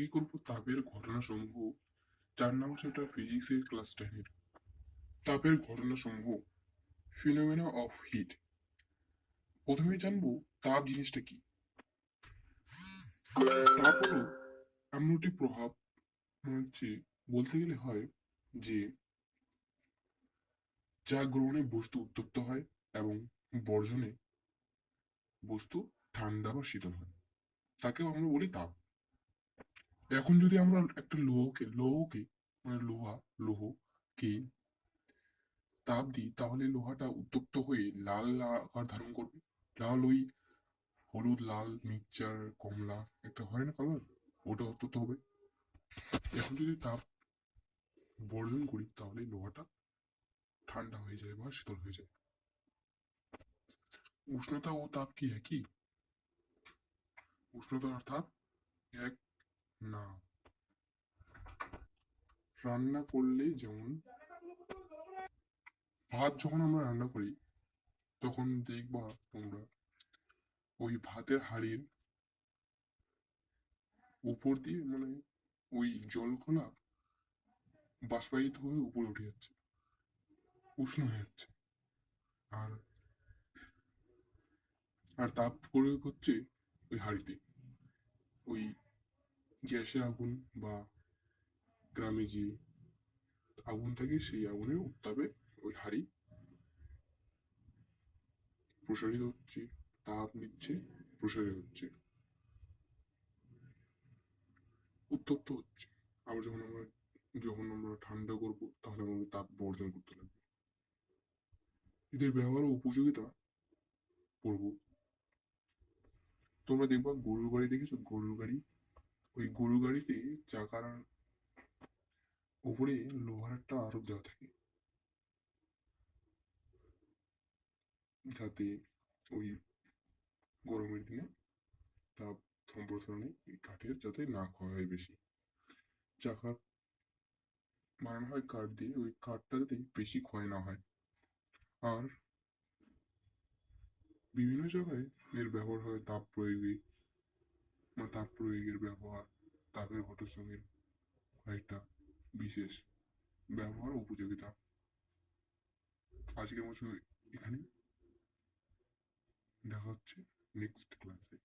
আজকে করবো তাপের ঘটনাসমূহ। 4 নম্বর চ্যাপ্টার ফিজিক্সের ক্লাস 10-এর তাপের ঘটনাসমূহ, ফিনোমেনা অফ হিট। প্রথমে জানবো তাপ জিনিসটা কি। তাপ হলো এমন একটি প্রভাব, হচ্ছে বলতে গেলে হয় যে যা গ্রহণে বস্তু উত্তপ্ত হয় এবং বর্জনে বস্তু ঠান্ডা বা শীতল হয়, তাকেও আমরা বলি তাপ। এখন যদি আমরা একটা লৌহকে মানে লৌহকে তাপ দিই, তাহলে লোহাটা উত্তপ্ত হয়ে লাল আকার ধারণ করবে। লাল ওই হলুদ, লাল, মিক্সচার, কমলা একটা হয় না কালার, ওটা উত্তপ্ত হবে। এখন যদি তাপ বর্জন করি, তাহলে লোহাটা ঠান্ডা হয়ে যায় বা শীতল হয়ে যায়। উষ্ণতা ও তাপ কি একই? উষ্ণতা আর তাপ এক না। রান্না করলে যেমন ভাত যখন আমরা রান্না করি, তখন দেখবা তোমরা ওই ভাতের হাঁড়ির উপর দিয়ে মানে ওই জলগুলা বাষ্পায়িত হয়ে উপরে উঠে যাচ্ছে, উষ্ণ হয়ে যাচ্ছে। আর আর তাপ প্রয়োগ হচ্ছে ওই হাঁড়িতে। ওই গ্যাসের আগুন বা গ্রামে যে আগুন থাকে, সেই আগুনের উত্তাপে ওই হাঁড়ি প্রসারিত হচ্ছে, তাপ নিচ্ছে, প্রসারিত হচ্ছে, উত্তপ্ত হচ্ছে। আবার যখন আমরা ঠান্ডা করবো, তাহলে আমাদের তাপ বর্জন করতে লাগবে। এদের ব্যবহার ও উপযোগিতা পড়বো। তোমরা দেখবা গরুর গাড়ি দেখেছো, গরুর গাড়ি। ওই গরুর গাড়িতে চাকার উপরে লোহার একটা আরোপ দেওয়া থাকে, যাতে ওই গরমের দিনে তাপ সম্প্রসারণে কাঠের যাতে না ক্ষয় হয় বেশি। চাকা বানানো হয় কাঠ দিয়ে, ওই কাঠটা যাতে বেশি ক্ষয় না হয়। আর বিভিন্ন জায়গায় এর ব্যবহার হয় তাপ প্রয়োগে, বা তাপ প্রয়োগের ব্যবহার, তাপের ঘটনাসমূহের কয়েকটা বিশেষ ব্যবহার ও উপযোগিতা। আজকের মতো এখানে, দেখা হচ্ছে নেক্সট ক্লাসে।